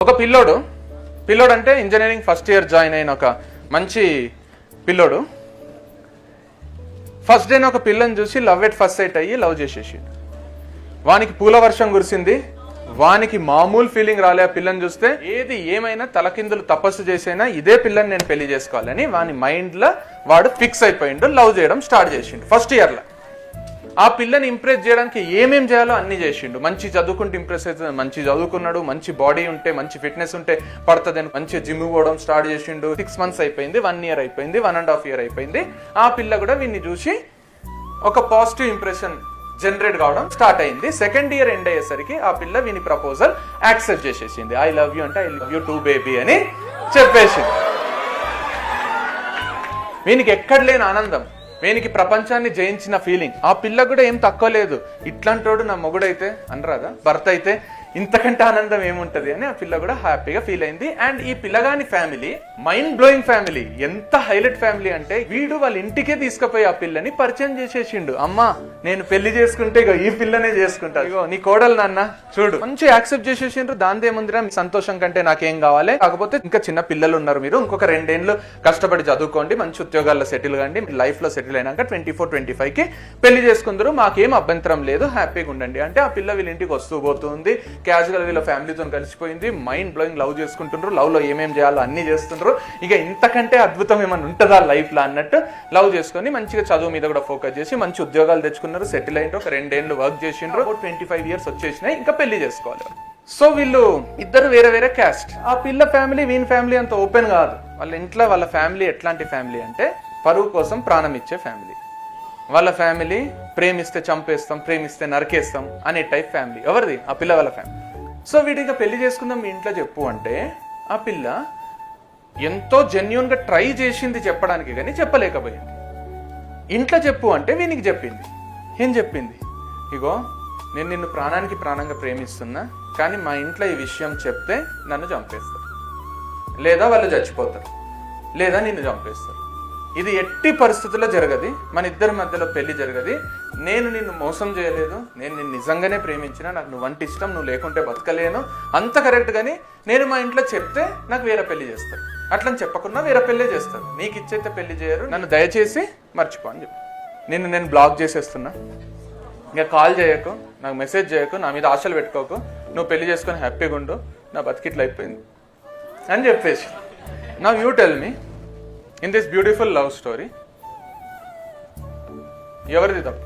ఒక పిల్లోడు అంటే ఇంజనీరింగ్ ఫస్ట్ ఇయర్ జాయిన్ అయిన ఒక మంచి పిల్లోడు ఫస్ట్ డే ఒక పిల్లని చూసి లవ్ ఎట్ ఫస్ట్ సైట్ అయ్యి లవ్ చేసేసి వానికి పూల వర్షం కురిసింది. వానికి మామూలు ఫీలింగ్ రాలే ఆ పిల్లని చూస్తే. ఏది ఏమైనా తలకిందులు తపస్సు చేసైనా ఇదే పిల్లని నేను పెళ్లి చేసుకోవాలని వాని మైండ్ లో వాడు ఫిక్స్ అయిపోయిండు. లవ్ చేయడం స్టార్ట్ చేసిండు ఫస్ట్ ఇయర్ లో. ఆ పిల్లని ఇంప్రెస్ చేయడానికి ఏమేం చేయాలో అన్ని చేసిండు. మంచి చదువుకుంటే ఇంప్రెస్ అవుతుంది, మంచి చదువుకున్నాడు, మంచి బాడీ ఉంటే మంచి ఫిట్నెస్ ఉంటే పడుతుందని మంచి జిమ్ పోవడం స్టార్ట్ చేసిండు. 6 months అయిపోయింది, 1 year అయిపోయింది, 1.5 year అయిపోయింది. ఆ పిల్ల కూడా వీన్ని చూసి ఒక పాజిటివ్ ఇంప్రెషన్ జనరేట్ కావడం స్టార్ట్ అయింది. 2nd year ఎండ్ అయ్యేసరికి ఆ పిల్ల వీని ప్రపోజల్ యాక్సెప్ట్ చేసేసింది. ఐ లవ్ యూ అంటే I love you too baby అని చెప్పేసింది. వీనికి ఎక్కడ లేని ఆనందం, వీనికి ప్రపంచాన్ని జయించిన ఫీలింగ్. ఆ పిల్ల కూడా ఏం తక్కువ లేదు. ఇట్లాంటోడు నా మొగుడైతే అనరాదా, భర్త అయితే ఇంతకంటే ఆనందం ఏముంటది అని ఆ పిల్ల కూడా హ్యాపీగా ఫీల్ అయింది. అండ్ ఈ పిల్లగాని ఫ్యామిలీ మైండ్ బ్లోయింగ్ ఫ్యామిలీ. ఎంత హైలైట్ ఫ్యామిలీ అంటే వీడు వాళ్ళ ఇంటికే తీసుకుపోయి ఆ పిల్లని పరిచయం చేసేసిండు. అమ్మా నేను పెళ్లి చేసుకుంటే ఇగో ఈ పిల్లనే చేసుకుంటా, ఇగో నీ కోడలు నాన్న చూడు, మంచి యాక్సెప్ట్ చేసేసిండ్రు. దాందేముందిరా, మీ సంతోషం కంటే నాకేం కావాలి, కాకపోతే ఇంకా చిన్న పిల్లలు ఉన్నారు, మీరు ఇంకొక 2 ఏళ్ళు కష్టపడి చదువుకోండి, మంచి ఉద్యోగాల్లో సెటిల్ కండి, లైఫ్ లో సెటిల్ అయినాక 24-25 కి పెళ్లి చేసుకుందరు, మాకేం అభ్యంతరం లేదు, హ్యాపీగా ఉండండి అంటే ఆ పిల్ల వీళ్ళ ఇంటికి వస్తూ పోతుంది. క్యాజువల్ వీళ్ళ ఫ్యామిలీతో కలిసిపోయింది. మైండ్ బ్లోయింగ్ లవ్ చేసుకుంటుండ్రు. లవ్ లో ఏమేం చేయాలో అన్ని చేస్తుండ్రు. ఇక ఇంతకంటే అద్భుతం ఏమన్నా ఉంటుందా లైఫ్ లో అన్నట్టు లవ్ చేసుకుని మంచిగా చదువు మీద కూడా ఫోకస్ చేసి మంచి ఉద్యోగాలు తెచ్చుకున్నారు, సెటిల్ అయింటారు. ఒక 2 ఏళ్ళు వర్క్ చేసిండ్రు. 25 years వచ్చేసినాయి, ఇంకా పెళ్లి చేసుకోవాలి. సో వీళ్ళు ఇద్దరు వేరే వేరే క్యాస్ట్. ఆ పిల్ల ఫ్యామిలీ వీని ఫ్యామిలీ అంత ఓపెన్ కాదు. వాళ్ళ ఇంట్లో వాళ్ళ ఫ్యామిలీ ఎట్లాంటి ఫ్యామిలీ అంటే పరువు కోసం ప్రాణం ఇచ్చే ఫ్యామిలీ. వాళ్ళ ఫ్యామిలీ ప్రేమిస్తే చంపేస్తాం, ప్రేమిస్తే నరికేస్తాం అనే టైప్ ఫ్యామిలీ. ఎవరిది? ఆ పిల్ల వాళ్ళ ఫ్యామిలీ. సో వీడిగా పెళ్లి చేసుకుందాం మీ ఇంట్లో చెప్పు అంటే ఆ పిల్ల ఎంతో జెన్యున్ గా ట్రై చేసింది చెప్పడానికి, కానీ చెప్పలేకపోయింది. ఇంట్లో చెప్పు అంటే వీనికి చెప్పింది. ఏం చెప్పింది? ఇగో నేను నిన్ను ప్రాణానికి ప్రాణంగా ప్రేమిస్తున్నా, కానీ మా ఇంట్లో ఈ విషయం చెప్తే నన్ను చంపేస్తారు, లేదా వాళ్ళు చచ్చిపోతారు, లేదా నిన్ను చంపేస్తారు. ఇది ఎట్టి పరిస్థితుల్లో జరగది, మన ఇద్దరి మధ్యలో పెళ్లి జరగది. నేను నిన్ను మోసం చేయలేదు, నేను నిన్ను నిజంగానే ప్రేమించిన, నాకు నువ్వంటే ఇష్టం, నువ్వు లేకుంటే బతకలేను, అంత కరెక్ట్. కానీ నేను మా ఇంట్లో చెప్తే నాకు వేరే పెళ్లి చేస్తారు, అట్లని చెప్పకుండా వేరే పెళ్లే చేస్తారు, నీకు ఇచ్చైతే పెళ్లి చేయరు, నన్ను దయచేసి మర్చిపో అని చెప్పి నేను బ్లాక్ చేసేస్తున్నా. ఇంకా కాల్ చేయకు, నాకు మెసేజ్ చేయకు, నా మీద ఆశలు పెట్టుకోకు, నువ్వు పెళ్లి చేసుకొని హ్యాపీగా ఉండు, నా బతికిట్లు అయిపోయింది అని చెప్పేసి. Now you tell me, in this beautiful love story ఎవరిది తప్పు?